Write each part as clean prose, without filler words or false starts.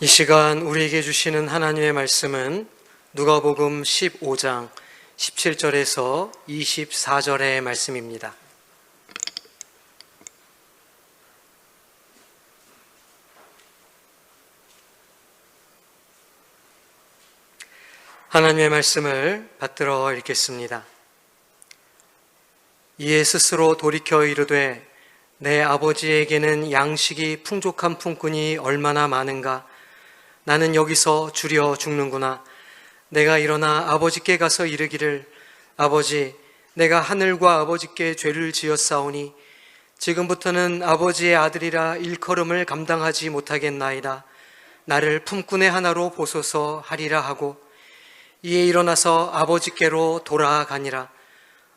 이 시간 우리에게 주시는 하나님의 말씀은 누가복음 15장 17절에서 24절의 말씀입니다. 하나님의 말씀을 받들어 읽겠습니다. 이에 스스로 돌이켜 이르되 내 아버지에게는 양식이 풍족한 품꾼이 얼마나 많은가. 나는 여기서 주려 죽는구나. 내가 일어나 아버지께 가서 이르기를 아버지, 내가 하늘과 아버지께 죄를 지었사오니 지금부터는 아버지의 아들이라 일컬음을 감당하지 못하겠나이다. 나를 품꾼의 하나로 보소서 하리라 하고 이에 일어나서 아버지께로 돌아가니라.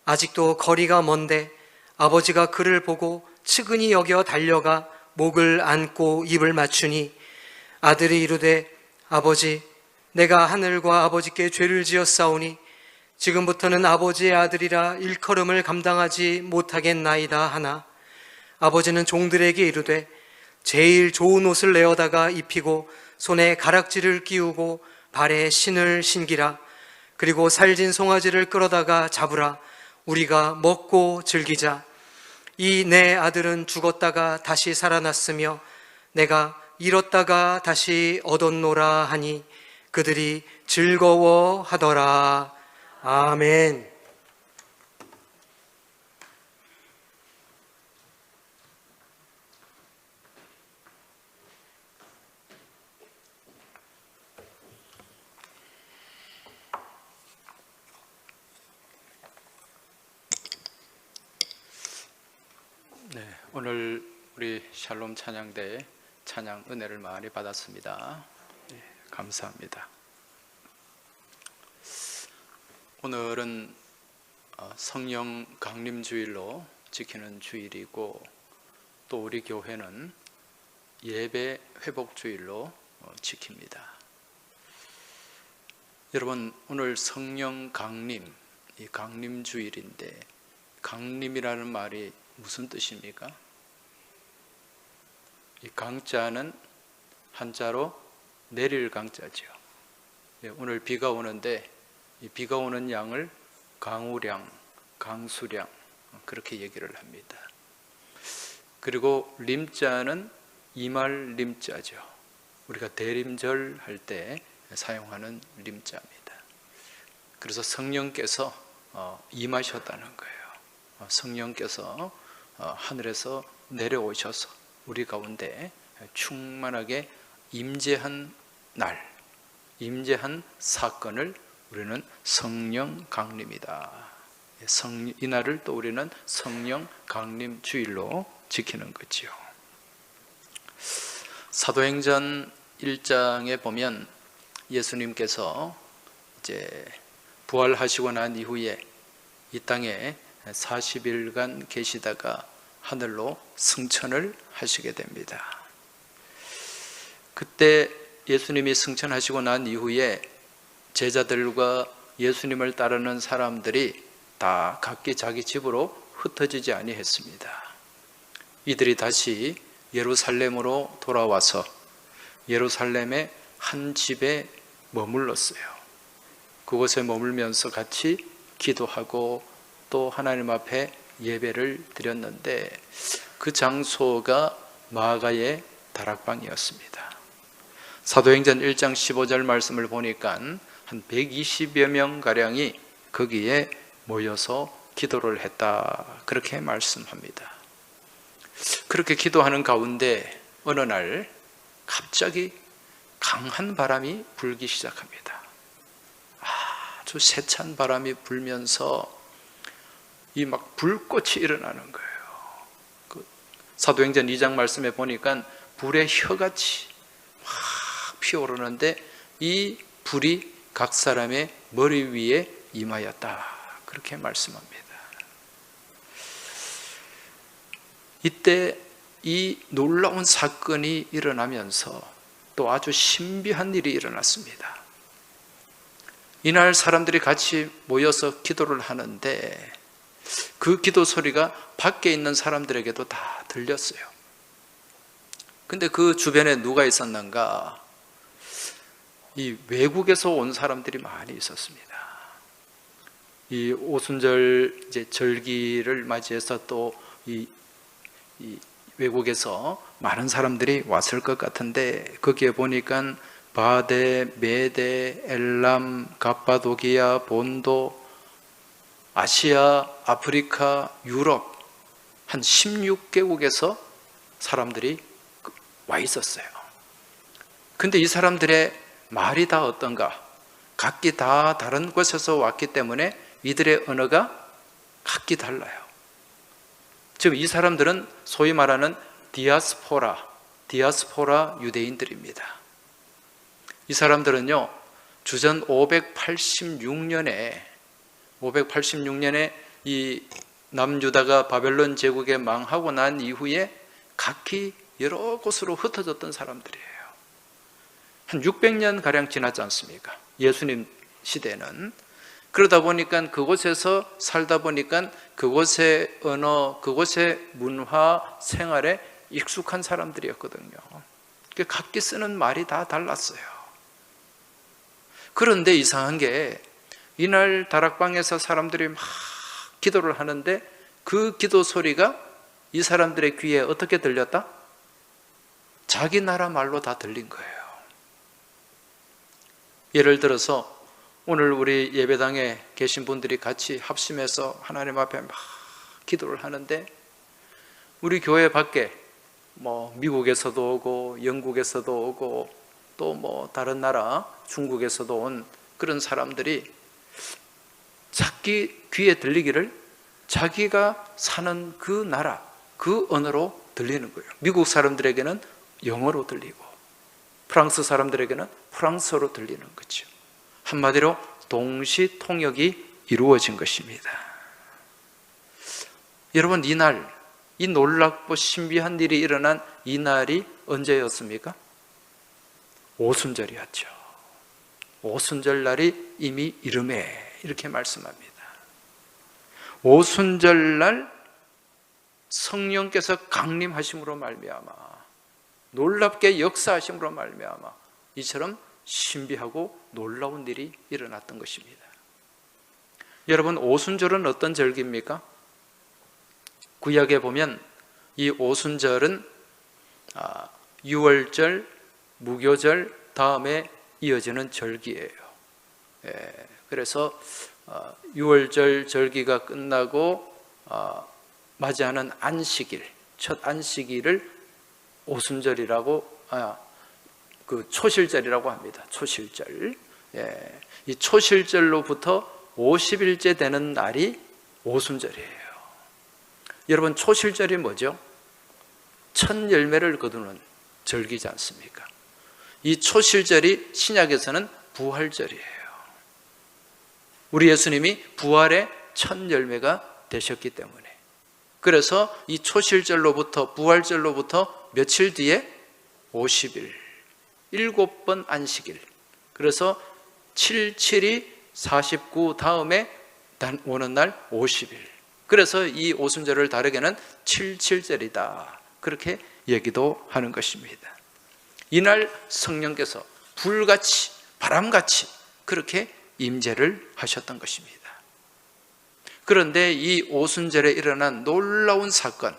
아직도 거리가 먼데 아버지가 그를 보고 측은히 여겨 달려가 목을 안고 입을 맞추니 아들이 이르되 아버지, 내가 하늘과 아버지께 죄를 지었사오니 지금부터는 아버지의 아들이라 일컬음을 감당하지 못하겠나이다 하나 아버지는 종들에게 이르되 제일 좋은 옷을 내어다가 입히고 손에 가락지를 끼우고 발에 신을 신기라. 그리고 살진 송아지를 끌어다가 잡으라. 우리가 먹고 즐기자. 이 내 아들은 죽었다가 다시 살아났으며 내가 잃었다가 다시 얻었노라 하니 그들이 즐거워하더라. 아멘. 오늘 우리 샬롬 찬양대에 찬양 은혜를 많이 받았습니다. 감사합니다. 오늘은 성령 강림 주일로 지키는 주일이고 또 우리 교회는 예배 회복 주일로 지킵니다. 여러분, 오늘 성령 강림, 이 강림 주일인데 강림이라는 말이 무슨 뜻입니까? 이 강자는 한자로 내릴 강자죠. 오늘 비가 오는데 이 비가 오는 양을 강우량, 강수량 그렇게 얘기를 합니다. 그리고 림자는 이말 림자죠. 우리가 대림절 할 때 사용하는 림자입니다. 그래서 성령께서 임하셨다는 거예요. 성령께서 하늘에서 내려오셔서 우리 가운데 충만하게 임재한 날, 임재한 사건을 우리는 성령 강림이다. 이 날을 또 우리는 성령 강림 주일로 지키는 거지요. 사도행전 1장에 보면 예수님께서 이제 부활하시고 난 이후에 이 땅에 40일간 계시다가 하늘로 승천을 하시게 됩니다. 그때 예수님이 승천하시고 난 이후에 제자들과 예수님을 따르는 사람들이 다 각기 자기 집으로 흩어지지 아니했습니다. 이들이 다시 예루살렘으로 돌아와서 예루살렘의 한 집에 머물렀어요. 그곳에 머물면서 같이 기도하고 또 하나님 앞에 예배를 드렸는데 그 장소가 마가의 다락방이었습니다. 사도행전 1장 15절 말씀을 보니까 한 120여 명가량이 거기에 모여서 기도를 했다, 그렇게 말씀합니다. 그렇게 기도하는 가운데 어느 날 갑자기 강한 바람이 불기 시작합니다. 아주 세찬 바람이 불면서 이 막 불꽃이 일어나는 거예요. 사도행전 2장 말씀에 보니까 불의 혀같이 막 피어오르는데 이 불이 각 사람의 머리 위에 임하였다, 그렇게 말씀합니다. 이때 이 놀라운 사건이 일어나면서 또 아주 신비한 일이 일어났습니다. 이날 사람들이 같이 모여서 기도를 하는데 그 기도 소리가 밖에 있는 사람들에게도 다 들렸어요. 근데 그 주변에 누가 있었는가? 이 외국에서 온 사람들이 많이 있었습니다. 이 오순절 이제 절기를 맞이해서 또 이 외국에서 많은 사람들이 왔을 것 같은데, 거기에 보니까 바데, 메데, 엘람, 갑바도기아, 본도, 아시아, 아프리카, 유럽 한 16개국에서 사람들이 와 있었어요. 근데 이 사람들의 말이 다 어떤가? 각기 다 다른 곳에서 왔기 때문에 이들의 언어가 각기 달라요. 즉 이 사람들은 소위 말하는 디아스포라 유대인들입니다. 이 사람들은요, 주전 586년에 이 남유다가 바벨론 제국에 망하고 난 이후에 각기 여러 곳으로 흩어졌던 사람들이에요. 한 600년 가량 지났지 않습니까? 예수님 시대는. 그러다 보니까 그곳에서 살다 보니까 그곳의 언어, 그곳의 문화, 생활에 익숙한 사람들이었거든요. 각기 쓰는 말이 다 달랐어요. 그런데 이상한 게, 이날 다락방에서 사람들이 막 기도를 하는데 그 기도 소리가 이 사람들의 귀에 어떻게 들렸다? 자기 나라 말로 다 들린 거예요. 예를 들어서 오늘 우리 예배당에 계신 분들이 같이 합심해서 하나님 앞에 막 기도를 하는데, 우리 교회 밖에 미국에서도 오고 영국에서도 오고 또 다른 나라 중국에서도 온 그런 사람들이 자기 귀에 들리기를 자기가 사는 그 나라, 그 언어로 들리는 거예요. 미국 사람들에게는 영어로 들리고 프랑스 사람들에게는 프랑스어로 들리는 거죠. 한마디로 동시 통역이 이루어진 것입니다. 여러분, 이날, 이 놀랍고 신비한 일이 일어난 이 날이 언제였습니까? 오순절이었죠. 오순절 날이 이미 이르매, 이렇게 말씀합니다. 오순절 날 성령께서 강림하심으로 말미암아, 놀랍게 역사하심으로 말미암아 이처럼 신비하고 놀라운 일이 일어났던 것입니다. 여러분, 오순절은 어떤 절기입니까? 구약에 보면 이 오순절은 유월절, 무교절 다음에 이어지는 절기예요. 그래서 유월절 절기가 끝나고 맞이하는 안식일, 첫 안식일을 오순절이라고, 그 초실절이라고 합니다. 초실절. 이 초실절로부터 50일째 되는 날이 오순절이에요. 여러분, 초실절이 뭐죠? 첫 열매를 거두는 절기지 않습니까? 이 초실절이 신약에서는 부활절이에요. 우리 예수님이 부활의 첫 열매가 되셨기 때문에. 그래서 이 초실절로부터, 부활절로부터 며칠 뒤에 50일, 7번 안식일. 그래서 7, 7이 49 다음에 오는 날 50일. 그래서 이 오순절을 다르게는 77절이다. 그렇게 얘기도 하는 것입니다. 이날 성령께서 불같이, 바람같이 그렇게 임재를 하셨던 것입니다. 그런데 이 오순절에 일어난 놀라운 사건,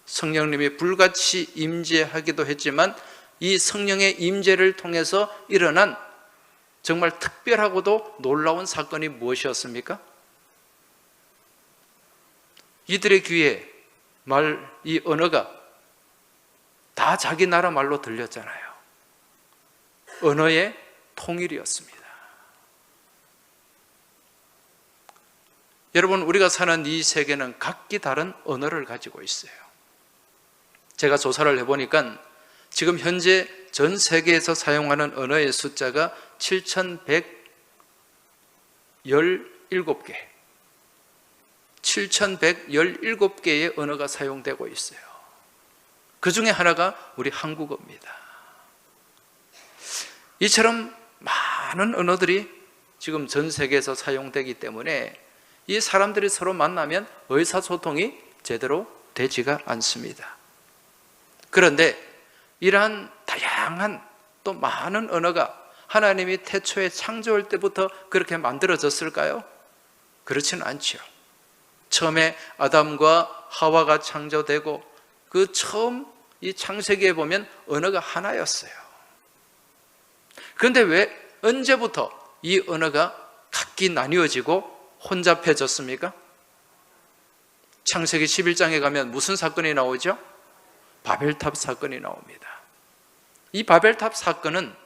성령님이 불같이 임재하기도 했지만 이 성령의 임재를 통해서 일어난 정말 특별하고도 놀라운 사건이 무엇이었습니까? 이들의 귀에 이 언어가 다 자기 나라 말로 들렸잖아요. 언어의 통일이었습니다. 여러분, 우리가 사는 이 세계는 각기 다른 언어를 가지고 있어요. 제가 조사를 해보니까 지금 현재 전 세계에서 사용하는 언어의 숫자가 7,117개, 7,117개의 언어가 사용되고 있어요. 그 중에 하나가 우리 한국어입니다. 이처럼 많은 언어들이 지금 전 세계에서 사용되기 때문에 이 사람들이 서로 만나면 의사소통이 제대로 되지가 않습니다. 그런데 이러한 다양한 또 많은 언어가 하나님이 태초에 창조할 때부터 그렇게 만들어졌을까요? 그렇지는 않죠. 처음에 아담과 하와가 창조되고 그 처음 이 창세기에 보면 언어가 하나였어요. 그런데 왜 언제부터 이 언어가 각기 나뉘어지고 혼잡해졌습니까? 창세기 11장에 가면 무슨 사건이 나오죠? 바벨탑 사건이 나옵니다. 이 바벨탑 사건은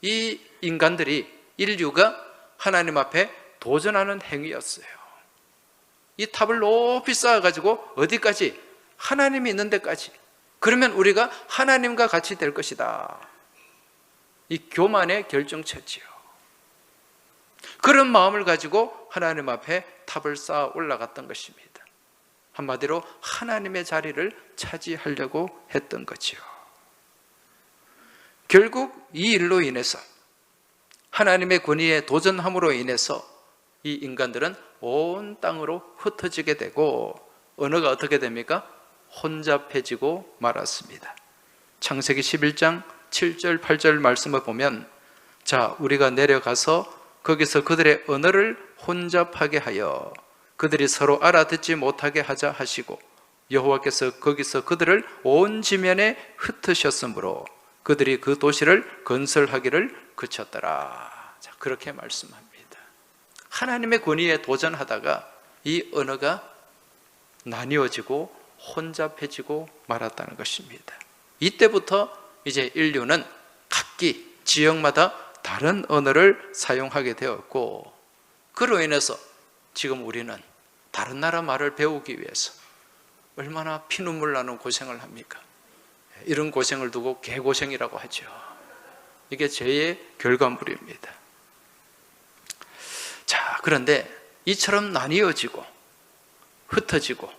이 인간들이, 인류가 하나님 앞에 도전하는 행위였어요. 이 탑을 높이 쌓아가지고 어디까지? 하나님이 있는 데까지. 그러면 우리가 하나님과 같이 될 것이다. 이 교만의 결정체지요. 그런 마음을 가지고 하나님 앞에 탑을 쌓아 올라갔던 것입니다. 한마디로 하나님의 자리를 차지하려고 했던 거지요. 결국 이 일로 인해서, 하나님의 권위에 도전함으로 인해서 이 인간들은 온 땅으로 흩어지게 되고 언어가 어떻게 됩니까? 혼잡해지고 말았습니다. 창세기 11장 7절 8절 말씀을 보면, 자, 우리가 내려가서 거기서 그들의 언어를 혼잡하게 하여 그들이 서로 알아듣지 못하게 하자 하시고, 여호와께서 거기서 그들을 온 지면에 흩으셨으므로 그들이 그 도시를 건설하기를 그쳤더라. 자, 그렇게 말씀합니다. 하나님의 권위에 도전하다가 이 언어가 나뉘어지고 혼잡해지고 말았다는 것입니다. 이때부터 이제 인류는 각기 지역마다 다른 언어를 사용하게 되었고, 그로 인해서 지금 우리는 다른 나라 말을 배우기 위해서 얼마나 피눈물 나는 고생을 합니까? 이런 고생을 두고 개고생이라고 하죠. 이게 죄의 결과물입니다. 자, 그런데 이처럼 나뉘어지고 흩어지고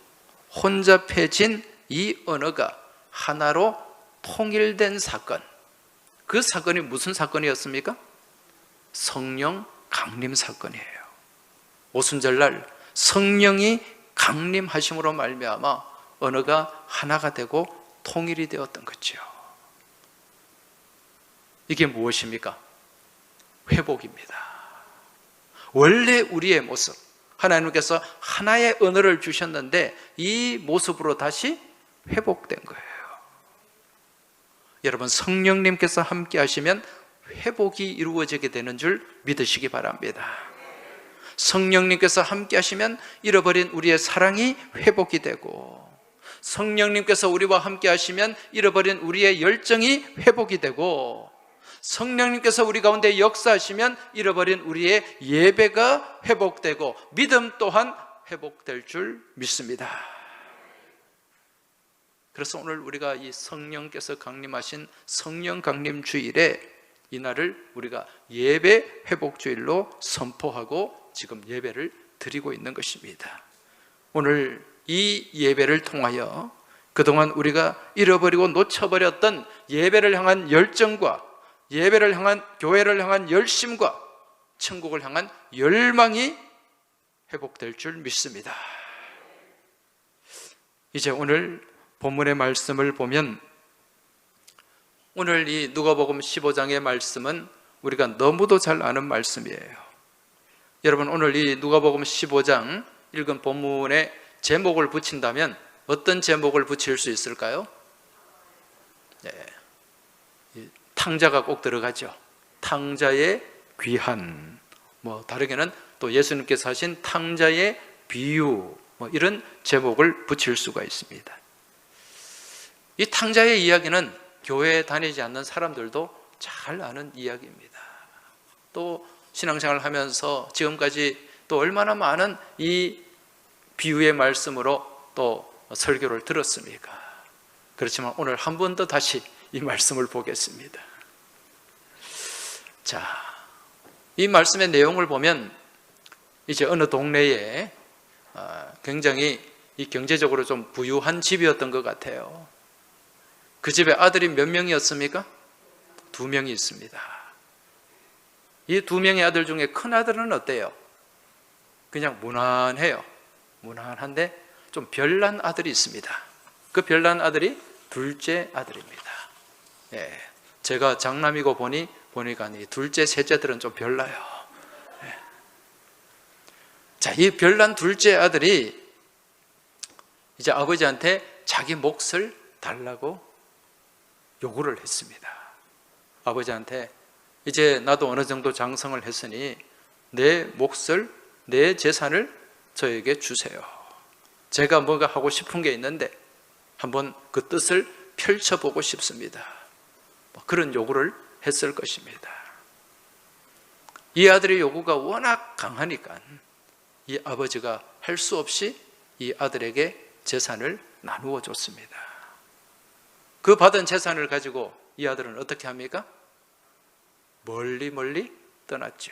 혼잡해진 이 언어가 하나로 통일된 사건, 그 사건이 무슨 사건이었습니까? 성령 강림 사건이에요. 오순절날 성령이 강림하심으로 말미암아 언어가 하나가 되고 통일이 되었던 거죠. 이게 무엇입니까? 회복입니다. 원래 우리의 모습, 하나님께서 하나의 언어를 주셨는데 이 모습으로 다시 회복된 거예요. 여러분, 성령님께서 함께 하시면 회복이 이루어지게 되는 줄 믿으시기 바랍니다. 성령님께서 함께 하시면 잃어버린 우리의 사랑이 회복이 되고, 성령님께서 우리와 함께 하시면 잃어버린 우리의 열정이 회복이 되고, 성령님께서 우리 가운데 역사하시면 잃어버린 우리의 예배가 회복되고, 믿음 또한 회복될 줄 믿습니다. 그래서 오늘 우리가 이 성령께서 강림하신 성령 강림 주일에 이날을 우리가 예배 회복 주일로 선포하고 지금 예배를 드리고 있는 것입니다. 오늘 이 예배를 통하여 그동안 우리가 잃어버리고 놓쳐버렸던 예배를 향한 열정과 예배를 향한, 교회를 향한 열심과 천국을 향한 열망이 회복될 줄 믿습니다. 이제 오늘 본문의 말씀을 보면, 오늘 이 누가복음 15장의 말씀은 우리가 너무도 잘 아는 말씀이에요. 여러분, 오늘 이 누가복음 15장 읽은 본문에 제목을 붙인다면 어떤 제목을 붙일 수 있을까요? 네. 탕자가 꼭 들어가죠. 탕자의 귀한, 다르게는 또 예수님께서 하신 탕자의 비유, 이런 제목을 붙일 수가 있습니다. 이 탕자의 이야기는 교회에 다니지 않는 사람들도 잘 아는 이야기입니다. 또 신앙생활을 하면서 지금까지 또 얼마나 많은 이 비유의 말씀으로 또 설교를 들었습니까? 그렇지만 오늘 한 번 더 다시 이 말씀을 보겠습니다. 자, 이 말씀의 내용을 보면 이제 어느 동네에 굉장히 이 경제적으로 좀 부유한 집이었던 것 같아요. 그 집에 아들이 몇 명이었습니까? 2명이 있습니다. 이 2명의 아들 중에 큰 아들은 어때요? 그냥 무난해요. 무난한데 좀 별난 아들이 있습니다. 그 별난 아들이 둘째 아들입니다. 예, 제가 장남이고 보니 보니까 이 둘째, 셋째들은 좀 별나요. 예. 자, 이 별난 둘째 아들이 이제 아버지한테 자기 몫을 달라고 요구를 했습니다. 아버지한테 이제 나도 어느 정도 장성을 했으니 내 몫을, 내 재산을 저에게 주세요. 제가 뭐가 하고 싶은 게 있는데 한번 그 뜻을 펼쳐보고 싶습니다. 그런 요구를 했을 것입니다. 이 아들의 요구가 워낙 강하니까 이 아버지가 할 수 없이 이 아들에게 재산을 나누어 줬습니다. 그 받은 재산을 가지고 이 아들은 어떻게 합니까? 멀리 멀리 떠났죠.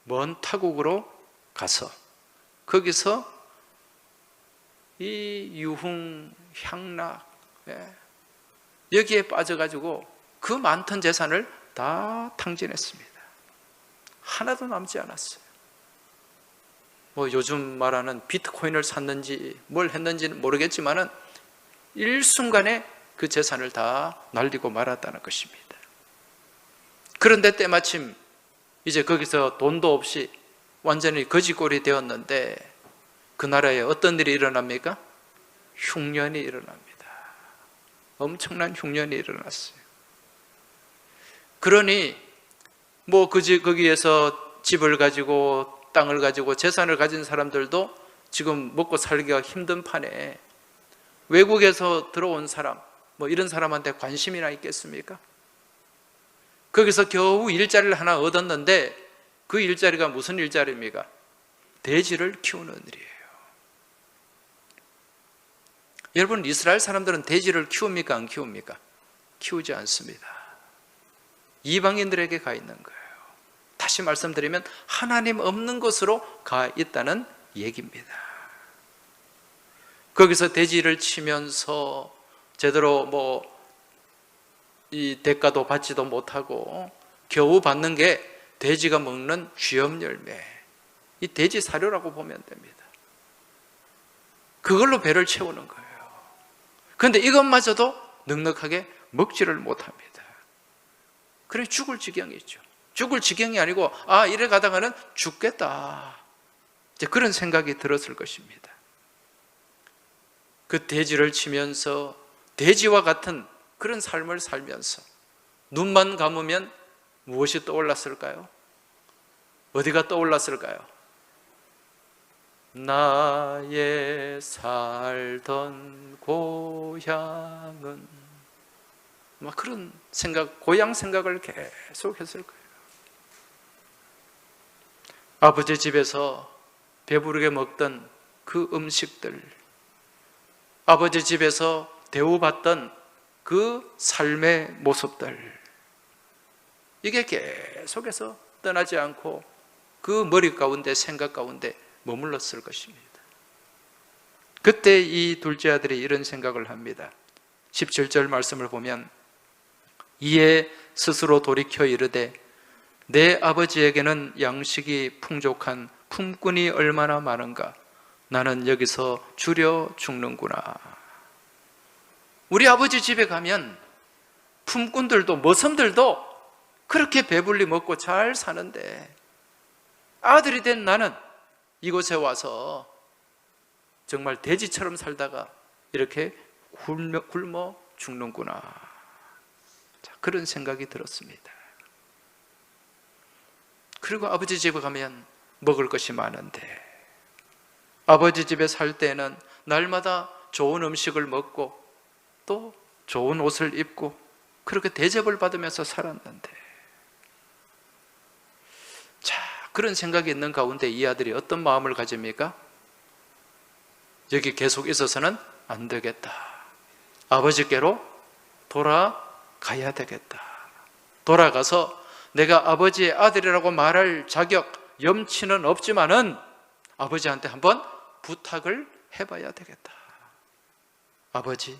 먼 타국으로 가서 거기서 이 유흥, 향락, 여기에 빠져가지고 그 많던 재산을 다 탕진했습니다. 하나도 남지 않았어요. 뭐 요즘 말하는 비트코인을 샀는지 뭘 했는지는 모르겠지만은 일순간에 그 재산을 다 날리고 말았다는 것입니다. 그런데 때마침 이제 거기서 돈도 없이 완전히 거지꼴이 되었는데 그 나라에 어떤 일이 일어납니까? 흉년이 일어납니다. 엄청난 흉년이 일어났어요. 그러니 뭐 거기에서 집을 가지고 땅을 가지고 재산을 가진 사람들도 지금 먹고 살기가 힘든 판에 외국에서 들어온 사람, 뭐 이런 사람한테 관심이나 있겠습니까? 거기서 겨우 일자리를 하나 얻었는데 그 일자리가 무슨 일자리입니까? 돼지를 키우는 일이에요. 여러분, 이스라엘 사람들은 돼지를 키웁니까? 안 키웁니까? 키우지 않습니다. 이방인들에게 가 있는 거예요. 다시 말씀드리면 하나님 없는 곳으로 가 있다는 얘기입니다. 거기서 돼지를 치면서 제대로 이 대가도 받지도 못하고 겨우 받는 게 돼지가 먹는 쥐염 열매, 이 돼지 사료라고 보면 됩니다. 그걸로 배를 채우는 거예요. 그런데 이것마저도 넉넉하게 먹지를 못합니다. 그래 죽을 지경이죠. 죽을 지경이 아니고 이래 가다가는 죽겠다, 이제 그런 생각이 들었을 것입니다. 그 돼지를 치면서 돼지와 같은 그런 삶을 살면서 눈만 감으면 무엇이 떠올랐을까요? 어디가 떠올랐을까요? 나의 살던 고향은, 막 그런 생각, 고향 생각을 계속 했을 거예요. 아버지 집에서 배부르게 먹던 그 음식들, 아버지 집에서 대우받던 그 삶의 모습들, 이게 계속해서 떠나지 않고 그 머리 가운데, 생각 가운데 머물렀을 것입니다. 그때 이 둘째 아들이 이런 생각을 합니다. 17절 말씀을 보면 이에 스스로 돌이켜 이르되 내 아버지에게는 양식이 풍족한 품꾼이 얼마나 많은가, 나는 여기서 주려 죽는구나. 우리 아버지 집에 가면 품꾼들도 머슴들도 그렇게 배불리 먹고 잘 사는데 아들이 된 나는 이곳에 와서 정말 돼지처럼 살다가 이렇게 굶어 죽는구나. 자, 그런 생각이 들었습니다. 그리고 아버지 집에 가면 먹을 것이 많은데, 아버지 집에 살 때는 날마다 좋은 음식을 먹고 또 좋은 옷을 입고 그렇게 대접을 받으면서 살았는데, 자, 그런 생각이 있는 가운데 이 아들이 어떤 마음을 가집니까? 여기 계속 있어서는 안 되겠다. 아버지께로 돌아가야 되겠다. 돌아가서 내가 아버지의 아들이라고 말할 자격, 염치는 없지만은 아버지한테 한번 부탁을 해봐야 되겠다. 아버지,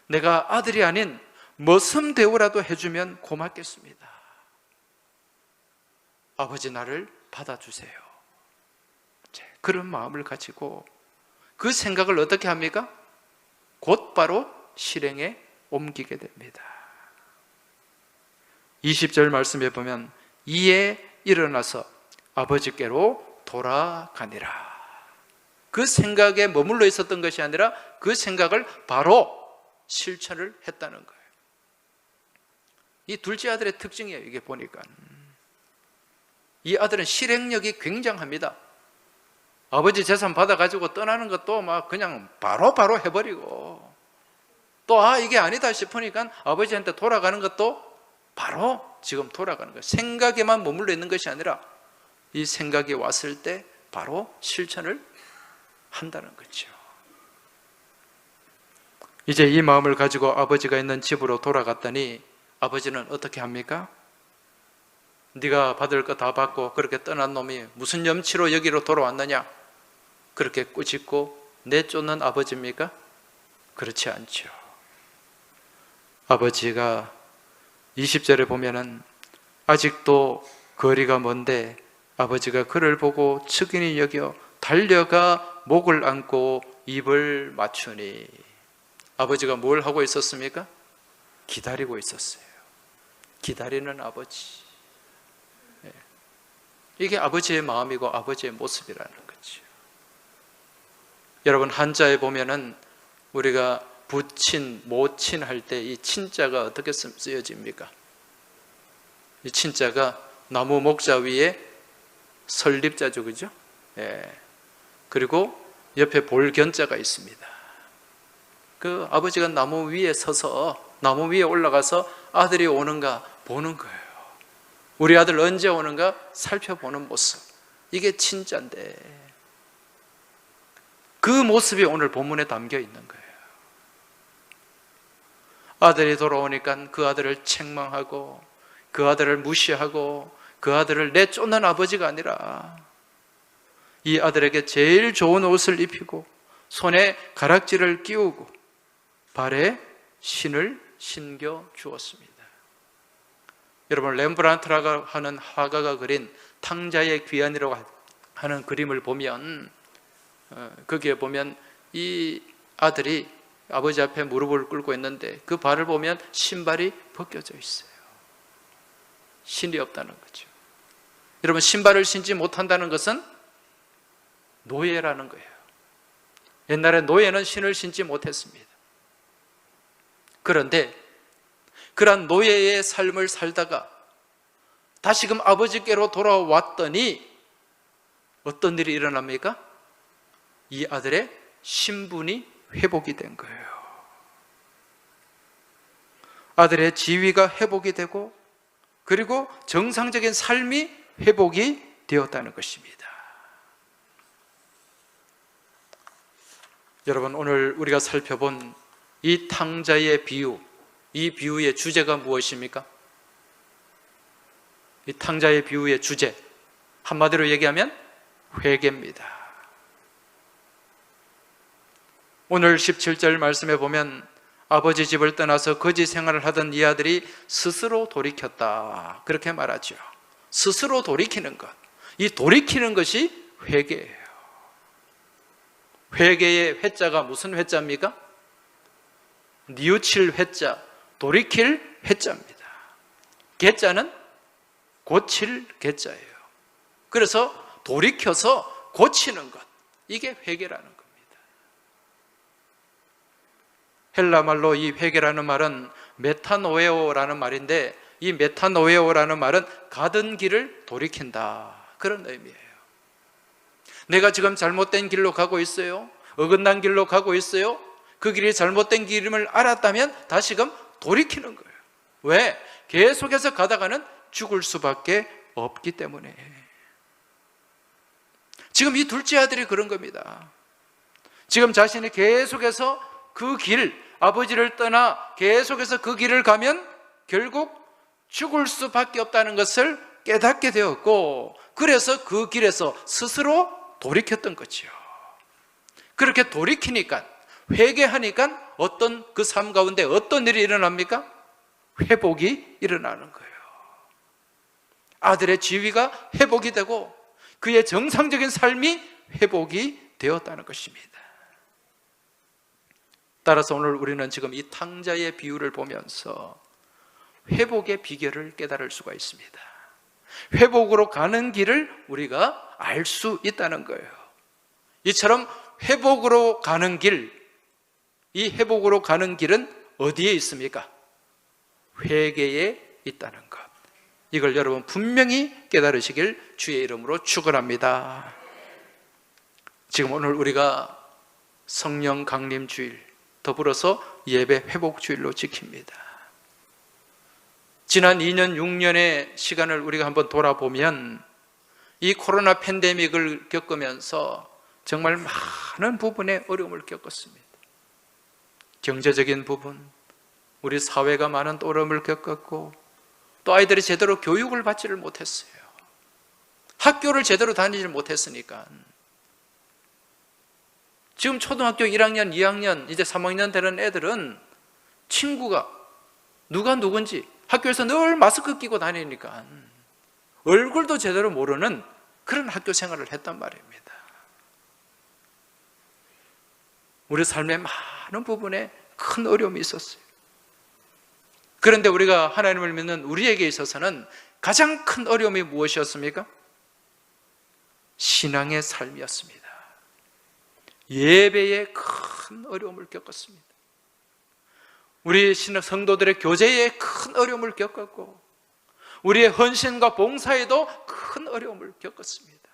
내가 아들이 아닌 머슴 대우라도 해주면 고맙겠습니다. 아버지, 나를 받아주세요. 그런 마음을 가지고 그 생각을 어떻게 합니까? 곧바로 실행에 옮기게 됩니다. 20절 말씀에 보면 이에 일어나서 아버지께로 돌아가니라. 그 생각에 머물러 있었던 것이 아니라 그 생각을 바로 실천을 했다는 거예요. 이 둘째 아들의 특징이에요. 이게 보니까 이 아들은 실행력이 굉장합니다. 아버지 재산 받아가지고 떠나는 것도 막 그냥 바로 해버리고, 또 이게 아니다 싶으니까 아버지한테 돌아가는 것도 바로 지금 돌아가는 거예요. 생각에만 머물러 있는 것이 아니라 이 생각이 왔을 때 바로 실천을 한다는 거죠. 이제 이 마음을 가지고 아버지가 있는 집으로 돌아갔더니 아버지는 어떻게 합니까? 네가 받을 거 다 받고 그렇게 떠난 놈이 무슨 염치로 여기로 돌아왔느냐? 그렇게 꾸짖고 내쫓는 아버지입니까? 그렇지 않죠. 아버지가 20절에 보면은 아직도 거리가 먼데 아버지가 그를 보고 측은히 여겨 달려가 목을 안고 입을 맞추니. 아버지가 뭘 하고 있었습니까? 기다리고 있었어요. 기다리는 아버지. 이게 아버지의 마음이고 아버지의 모습이라는 거죠. 여러분, 한자에 보면은 우리가 부친, 모친 할 때 이 친자가 어떻게 쓰여집니까? 이 친자가 나무 목자 위에 설립자죠, 그죠? 그리고 옆에 볼견자가 있습니다. 그 아버지가 나무 위에 서서, 나무 위에 올라가서 아들이 오는가 보는 거예요. 우리 아들 언제 오는가 살펴보는 모습. 이게 친자인데 그 모습이 오늘 본문에 담겨 있는 거예요. 아들이 돌아오니까 그 아들을 책망하고 그 아들을 무시하고 그 아들을 내쫓는 아버지가 아니라 이 아들에게 제일 좋은 옷을 입히고 손에 가락지를 끼우고 발에 신을 신겨 주었습니다. 여러분, 렘브란트라고 하는 화가가 그린 탕자의 귀환이라고 하는 그림을 보면 거기에 보면 이 아들이 아버지 앞에 무릎을 꿇고 있는데 그 발을 보면 신발이 벗겨져 있어요. 신이 없다는 거죠. 여러분, 신발을 신지 못한다는 것은 노예라는 거예요. 옛날에 노예는 신을 신지 못했습니다. 그런데 그러한 노예의 삶을 살다가 다시금 아버지께로 돌아왔더니 어떤 일이 일어납니까? 이 아들의 신분이 회복이 된 거예요. 아들의 지위가 회복이 되고 그리고 정상적인 삶이 회복이 되었다는 것입니다. 여러분, 오늘 우리가 살펴본 이 탕자의 비유, 이 비유의 주제가 무엇입니까? 이 탕자의 비유의 주제, 한마디로 얘기하면 회개입니다. 오늘 17절 말씀에 보면 아버지 집을 떠나서 거지 생활을 하던 이 아들이 스스로 돌이켰다, 그렇게 말하죠. 스스로 돌이키는 것, 이 돌이키는 것이 회개예요. 회개의 회자가 무슨 회자입니까? 뉘우칠 회자, 돌이킬 회자입니다. 개자는 고칠 개자예요. 그래서 돌이켜서 고치는 것, 이게 회개라는 겁니다. 헬라 말로 이 회개라는 말은 메타노에오라는 말인데, 이 메타노에오라는 말은 가던 길을 돌이킨다, 그런 의미예요. 내가 지금 잘못된 길로 가고 있어요. 어긋난 길로 가고 있어요. 그 길이 잘못된 길임을 알았다면 다시금 돌이키는 거예요. 왜? 계속해서 가다가는 죽을 수밖에 없기 때문에. 지금 이 둘째 아들이 그런 겁니다. 지금 자신이 계속해서 그 길, 아버지를 떠나 계속해서 그 길을 가면 결국 죽을 수밖에 없다는 것을 깨닫게 되었고, 그래서 그 길에서 스스로 돌이켰던 거죠. 그렇게 돌이키니까, 회개하니까 어떤 그 삶 가운데 어떤 일이 일어납니까? 회복이 일어나는 거예요. 아들의 지위가 회복이 되고 그의 정상적인 삶이 회복이 되었다는 것입니다. 따라서 오늘 우리는 지금 이 탕자의 비유를 보면서 회복의 비결을 깨달을 수가 있습니다. 회복으로 가는 길을 우리가 알 수 있다는 거예요. 이처럼 회복으로 가는 길, 이 회복으로 가는 길은 어디에 있습니까? 회개에 있다는 것. 이걸 여러분 분명히 깨달으시길 주의 이름으로 축원합니다. 지금 오늘 우리가 성령 강림 주일, 더불어서 예배 회복 주일로 지킵니다. 지난 2년, 6년의 시간을 우리가 한번 돌아보면 이 코로나 팬데믹을 겪으면서 정말 많은 부분에 어려움을 겪었습니다. 경제적인 부분, 우리 사회가 많은 어려움을 겪었고, 또 아이들이 제대로 교육을 받지를 못했어요. 학교를 제대로 다니지 못했으니까. 지금 초등학교 1학년, 2학년, 이제 3학년 되는 애들은 친구가 누가 누군지 학교에서 늘 마스크 끼고 다니니까 얼굴도 제대로 모르는 그런 학교 생활을 했단 말입니다. 우리 삶의 많은 부분에 큰 어려움이 있었어요. 그런데 우리가 하나님을 믿는 우리에게 있어서는 가장 큰 어려움이 무엇이었습니까? 신앙의 삶이었습니다. 예배에 큰 어려움을 겪었습니다. 우리 성도들의 교제에 큰 어려움을 겪었고, 우리의 헌신과 봉사에도 큰 어려움을 겪었습니다.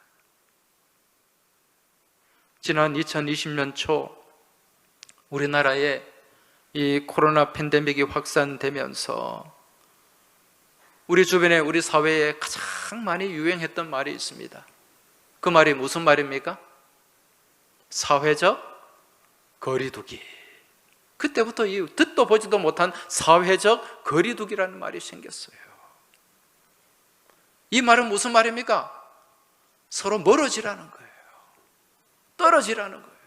지난 2020년 초 우리나라에 이 코로나 팬데믹이 확산되면서 우리 주변에, 우리 사회에 가장 많이 유행했던 말이 있습니다. 그 말이 무슨 말입니까? 사회적 거리두기. 그때부터 이 듣도 보지도 못한 사회적 거리두기라는 말이 생겼어요. 이 말은 무슨 말입니까? 서로 멀어지라는 거예요. 떨어지라는 거예요.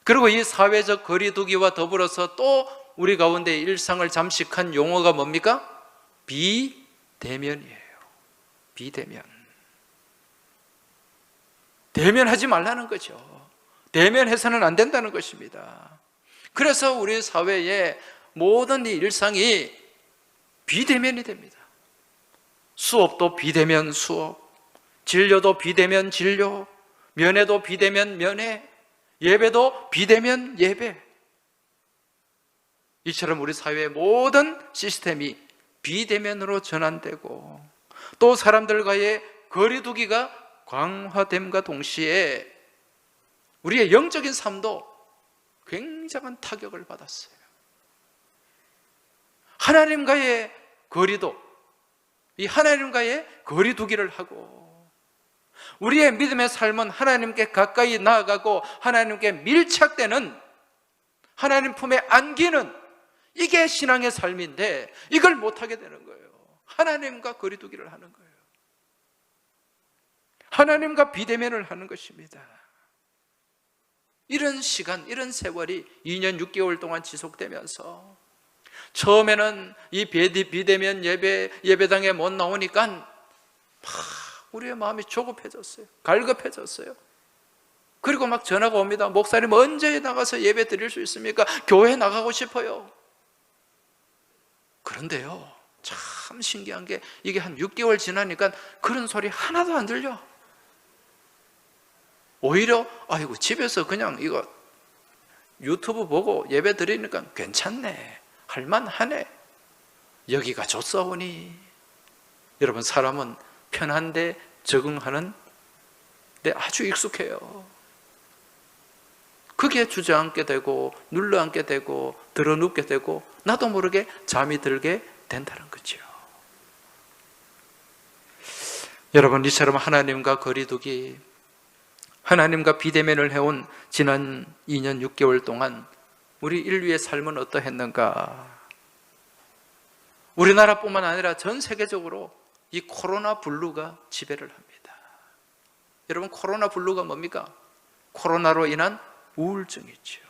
그리고 이 사회적 거리두기와 더불어서 또 우리 가운데 일상을 잠식한 용어가 뭡니까? 비대면이에요. 비대면. 대면하지 말라는 거죠. 대면해서는 안 된다는 것입니다. 그래서 우리 사회의 모든 이 일상이 비대면이 됩니다. 수업도 비대면 수업, 진료도 비대면 진료, 면회도 비대면 면회, 예배도 비대면 예배. 이처럼 우리 사회의 모든 시스템이 비대면으로 전환되고, 또 사람들과의 거리두기가 강화됨과 동시에 우리의 영적인 삶도 굉장한 타격을 받았어요. 하나님과의 거리도, 이 하나님과의 거리두기를 하고, 우리의 믿음의 삶은 하나님께 가까이 나아가고 하나님께 밀착되는, 하나님 품에 안기는, 이게 신앙의 삶인데 이걸 못하게 되는 거예요. 하나님과 거리두기를 하는 거예요. 하나님과 비대면을 하는 것입니다. 이런 시간, 이런 세월이 2년 6개월 동안 지속되면서 처음에는 이 비대면 예배당에 못 나오니까 우리의 마음이 조급해졌어요. 갈급해졌어요. 그리고 막 전화가 옵니다. 목사님 언제 나가서 예배 드릴 수 있습니까? 교회 나가고 싶어요. 그런데요, 참 신기한 게 이게 한 6개월 지나니까 그런 소리 하나도 안 들려. 오히려 아이고 집에서 그냥 이거 유튜브 보고 예배 드리니까 괜찮네, 할만하네, 여기가 좋사오니. 여러분, 사람은 편한데 적응하는 데 아주 익숙해요. 그게 주저앉게 되고 눌러앉게 되고 드러눕게 되고 나도 모르게 잠이 들게 된다는 거죠. 여러분, 이처럼 하나님과 거리두기, 하나님과 비대면을 해온 지난 2년 6개월 동안 우리 인류의 삶은 어떠했는가? 우리나라뿐만 아니라 전 세계적으로 이 코로나 블루가 지배를 합니다. 여러분, 코로나 블루가 뭡니까? 코로나로 인한 우울증이죠.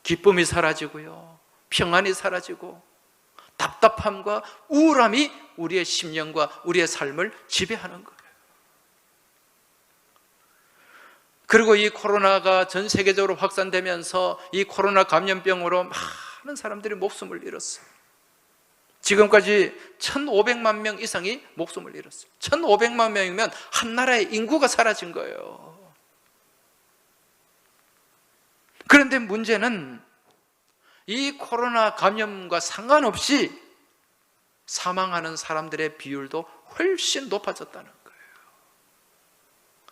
기쁨이 사라지고요, 평안이 사라지고 답답함과 우울함이 우리의 심령과 우리의 삶을 지배하는 거예요. 그리고 이 코로나가 전 세계적으로 확산되면서 이 코로나 감염병으로 많은 사람들이 목숨을 잃었어요. 지금까지 1,500만 명 이상이 목숨을 잃었어요. 1,500만 명이면 한 나라의 인구가 사라진 거예요. 그런데 문제는 이 코로나 감염과 상관없이 사망하는 사람들의 비율도 훨씬 높아졌다는 거예요.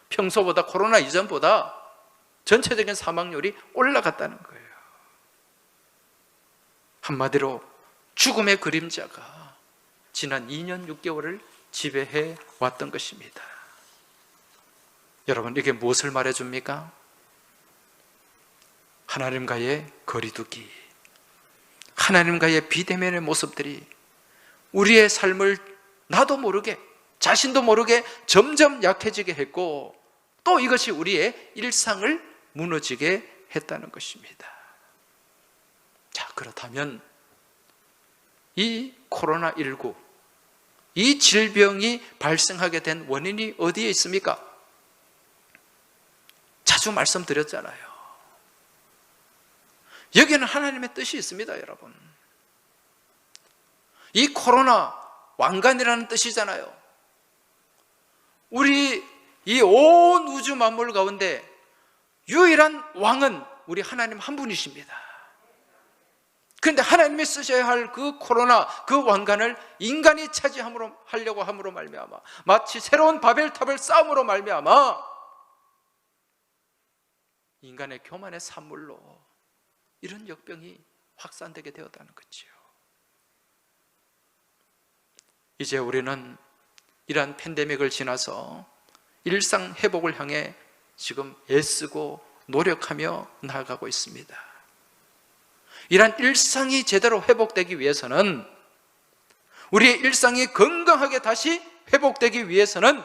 평소보다, 코로나 이전보다 전체적인 사망률이 올라갔다는 거예요. 한마디로 죽음의 그림자가 지난 2년 6개월을 지배해 왔던 것입니다. 여러분, 이게 무엇을 말해줍니까? 하나님과의 거리두기, 하나님과의 비대면의 모습들이 우리의 삶을 나도 모르게, 자신도 모르게 점점 약해지게 했고, 또 이것이 우리의 일상을 무너지게 했다는 것입니다. 자, 그렇다면 이 코로나19, 이 질병이 발생하게 된 원인이 어디에 있습니까? 자주 말씀드렸잖아요. 여기는 하나님의 뜻이 있습니다, 여러분. 이 코로나, 왕관이라는 뜻이잖아요. 우리 이 온 우주 만물 가운데 유일한 왕은 우리 하나님 한 분이십니다. 그런데 하나님이 쓰셔야 할 그 코로나, 그 왕관을 인간이 차지하려고 함으로 말미암아, 마치 새로운 바벨탑을 쌓음으로 말미암아 인간의 교만의 산물로 이런 역병이 확산되게 되었다는 거죠. 이제 우리는 이러한 팬데믹을 지나서 일상 회복을 향해 지금 애쓰고 노력하며 나아가고 있습니다. 이러한 일상이 제대로 회복되기 위해서는, 우리의 일상이 건강하게 다시 회복되기 위해서는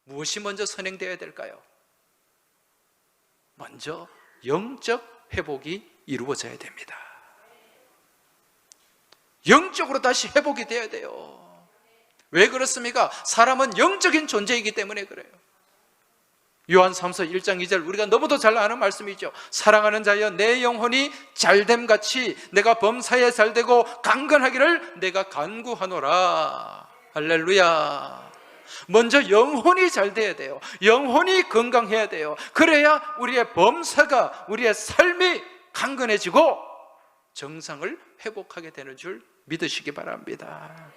무엇이 먼저 선행되어야 될까요? 먼저 영적 회복이 이루어져야 됩니다. 영적으로 다시 회복이 되어야 돼요. 왜 그렇습니까? 사람은 영적인 존재이기 때문에 그래요. 요한삼서 1장 2절, 우리가 너무도 잘 아는 말씀이죠. 사랑하는 자여, 내 영혼이 잘됨같이 내가 범사에 잘되고 강건하기를 내가 간구하노라. 할렐루야. 먼저 영혼이 잘 돼야 돼요. 영혼이 건강해야 돼요. 그래야 우리의 범사가, 우리의 삶이 강건해지고 정상을 회복하게 되는 줄 믿으시기 바랍니다.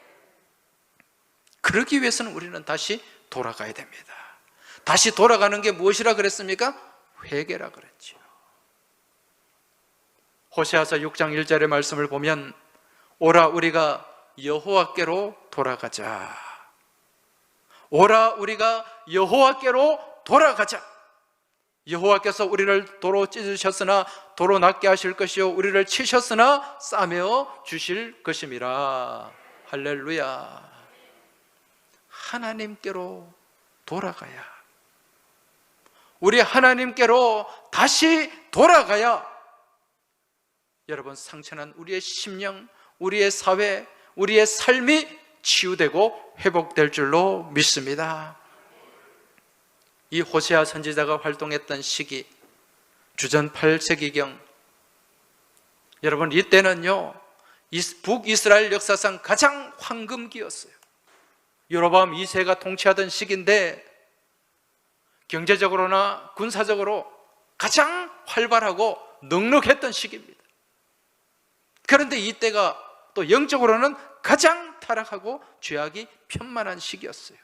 그러기 위해서는 우리는 다시 돌아가야 됩니다. 다시 돌아가는 게 무엇이라 그랬습니까? 회개라 그랬죠. 호세아서 6장 1절의 말씀을 보면, 오라 우리가 여호와께로 돌아가자. 오라 우리가 여호와께로 돌아가자. 여호와께서 우리를 도로 찢으셨으나 도로 낫게 하실 것이요, 우리를 치셨으나 싸매어 주실 것임이라. 할렐루야. 하나님께로 돌아가야, 우리 하나님께로 다시 돌아가야 여러분, 상처난 우리의 심령, 우리의 사회, 우리의 삶이 치유되고 회복될 줄로 믿습니다. 이 호세아 선지자가 활동했던 시기, 주전 8세기경, 여러분 이때는요 북이스라엘 역사상 가장 황금기였어요. 여로보암 2세가 통치하던 시기인데 경제적으로나 군사적으로 가장 활발하고 넉넉했던 시기입니다. 그런데 이때가 또 영적으로는 가장 타락하고 죄악이 편만한 시기였어요.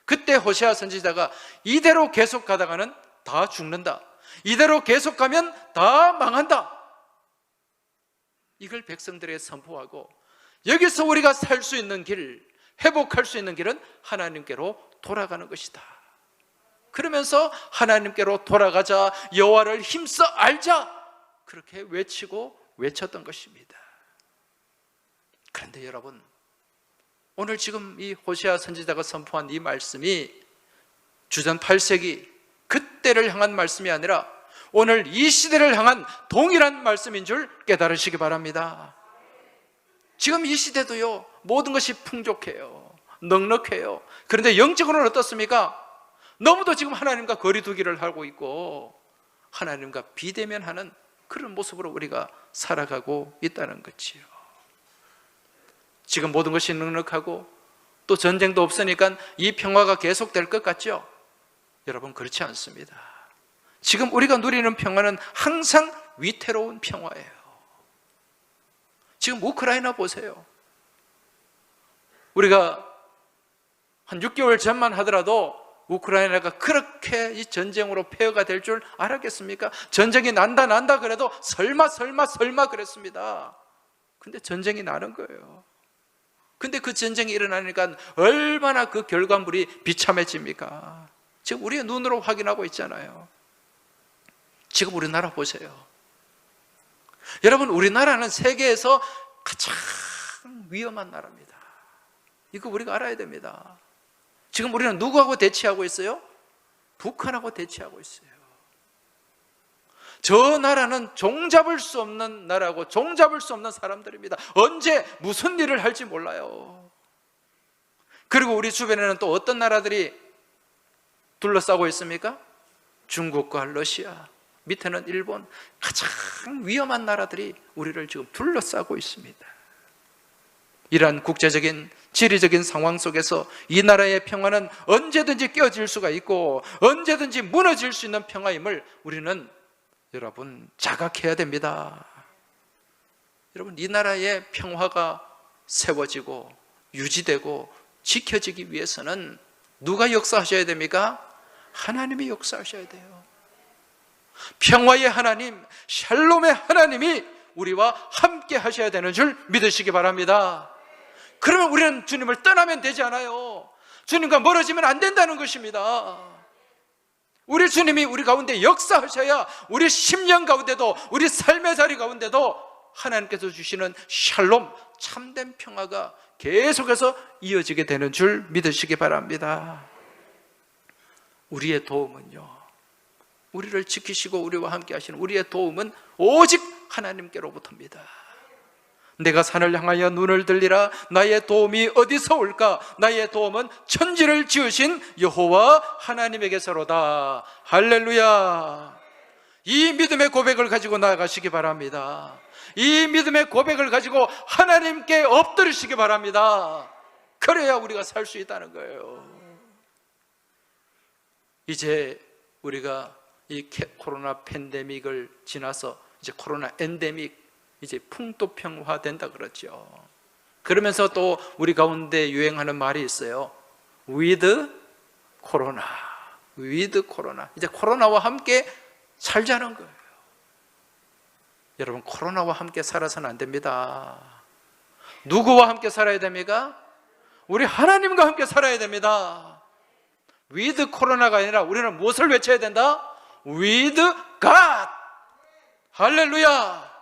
그때 호세아 선지자가 이대로 계속 가다가는 다 죽는다, 이대로 계속 가면 다 망한다, 이걸 백성들에게 선포하고, 여기서 우리가 살 수 있는 길, 회복할 수 있는 길은 하나님께로 돌아가는 것이다. 그러면서 하나님께로 돌아가자, 여호와를 힘써 알자, 그렇게 외치고 외쳤던 것입니다. 그런데 여러분, 오늘 지금 이 호세아 선지자가 선포한 이 말씀이 주전 8세기 그때를 향한 말씀이 아니라 오늘 이 시대를 향한 동일한 말씀인 줄 깨달으시기 바랍니다. 지금 이 시대도요, 모든 것이 풍족해요, 넉넉해요. 그런데 영적으로는 어떻습니까? 너무도 지금 하나님과 거리 두기를 하고 있고 하나님과 비대면하는 그런 모습으로 우리가 살아가고 있다는 거지요. 지금 모든 것이 넉넉하고 또 전쟁도 없으니까 이 평화가 계속될 것 같죠? 여러분, 그렇지 않습니다. 지금 우리가 누리는 평화는 항상 위태로운 평화예요. 지금 우크라이나 보세요. 우리가 한 6개월 전만 하더라도 우크라이나가 그렇게 이 전쟁으로 폐허가 될 줄 알았겠습니까? 전쟁이 난다 그래도 설마 그랬습니다. 근데 전쟁이 나는 거예요. 근데 그 전쟁이 일어나니까 얼마나 그 결과물이 비참해집니까? 지금 우리의 눈으로 확인하고 있잖아요. 지금 우리나라 보세요. 여러분, 우리나라는 세계에서 가장 위험한 나라입니다. 이거 우리가 알아야 됩니다. 지금 우리는 누구하고 대치하고 있어요? 북한하고 대치하고 있어요. 저 나라는 종잡을 수 없는 나라고 종잡을 수 없는 사람들입니다. 언제 무슨 일을 할지 몰라요. 그리고 우리 주변에는 또 어떤 나라들이 둘러싸고 있습니까? 중국과 러시아, 밑에는 일본, 가장 위험한 나라들이 우리를 지금 둘러싸고 있습니다. 이러한 국제적인 지리적인 상황 속에서 이 나라의 평화는 언제든지 깨어질 수가 있고 언제든지 무너질 수 있는 평화임을 우리는 여러분 자각해야 됩니다. 여러분, 이 나라의 평화가 세워지고 유지되고 지켜지기 위해서는 누가 역사하셔야 됩니까? 하나님이 역사하셔야 돼요. 평화의 하나님, 샬롬의 하나님이 우리와 함께 하셔야 되는 줄 믿으시기 바랍니다. 그러면 우리는 주님을 떠나면 되지 않아요. 주님과 멀어지면 안 된다는 것입니다. 우리 주님이 우리 가운데 역사하셔야 우리 심령 가운데도 우리 삶의 자리 가운데도 하나님께서 주시는 샬롬, 참된 평화가 계속해서 이어지게 되는 줄 믿으시기 바랍니다. 우리의 도움은요, 우리를 지키시고 우리와 함께 하시는 우리의 도움은 오직 하나님께로부터입니다. 내가 산을 향하여 눈을 들리라. 나의 도움이 어디서 올까? 나의 도움은 천지를 지으신 여호와 하나님에게서로다. 할렐루야. 이 믿음의 고백을 가지고 나아가시기 바랍니다. 이 믿음의 고백을 가지고 하나님께 엎드리시기 바랍니다. 그래야 우리가 살 수 있다는 거예요. 이제 우리가 이 코로나 팬데믹을 지나서 이제 코로나 엔데믹, 이제 풍토평화된다 그러죠. 그러면서 또 우리 가운데 유행하는 말이 있어요. with 코로나, with 코로나. 이제 코로나와 함께 살자는 거예요. 여러분, 코로나와 함께 살아서는 안 됩니다. 누구와 함께 살아야 됩니까? 우리 하나님과 함께 살아야 됩니다. with 코로나가 아니라 우리는 무엇을 외쳐야 된다? with God. 할렐루야.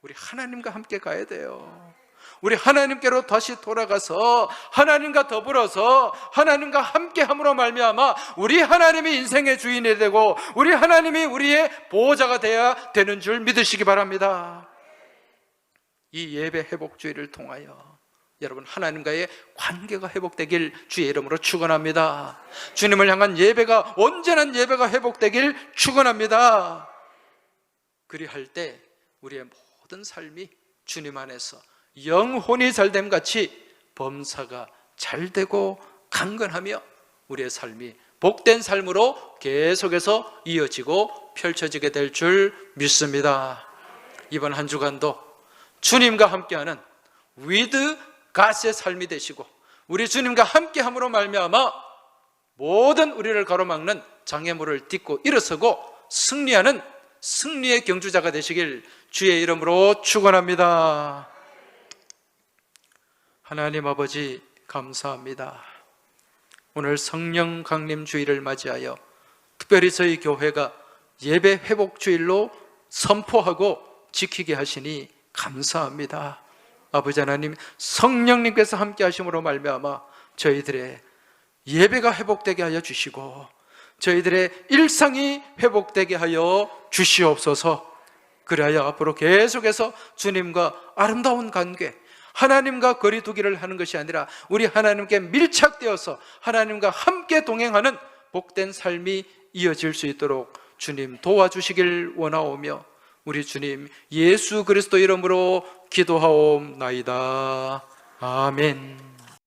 우리 하나님과 함께 가야 돼요. 우리 하나님께로 다시 돌아가서 하나님과 더불어서 하나님과 함께함으로 말미암아 우리 하나님이 인생의 주인이 되고 우리 하나님이 우리의 보호자가 되어야 되는 줄 믿으시기 바랍니다. 이 예배 회복주의를 통하여 여러분 하나님과의 관계가 회복되길 주의 이름으로 축원합니다. 주님을 향한 예배가, 온전한 예배가 회복되길 축원합니다. 그리할 때 우리의 모든 삶이 주님 안에서 영혼이 잘됨 같이 범사가 잘되고 강건하며 우리의 삶이 복된 삶으로 계속해서 이어지고 펼쳐지게 될 줄 믿습니다. 이번 한 주간도 주님과 함께하는 with God의 삶이 되시고 우리 주님과 함께함으로 말미암아 모든 우리를 가로막는 장애물을 딛고 일어서고 승리하는 승리의 경주자가 되시길 주의 이름으로 축원합니다. 하나님 아버지 감사합니다. 오늘 성령 강림 주일을 맞이하여 특별히 저희 교회가 예배 회복 주일로 선포하고 지키게 하시니 감사합니다. 아버지 하나님, 성령님께서 함께 하심으로 말미암아 저희들의 예배가 회복되게 하여 주시고 저희들의 일상이 회복되게 하여 주시옵소서. 그래야 앞으로 계속해서 주님과 아름다운 관계, 하나님과 거리두기를 하는 것이 아니라 우리 하나님께 밀착되어서 하나님과 함께 동행하는 복된 삶이 이어질 수 있도록 주님 도와주시길 원하오며 우리 주님 예수 그리스도 이름으로 기도하옵나이다. 아멘.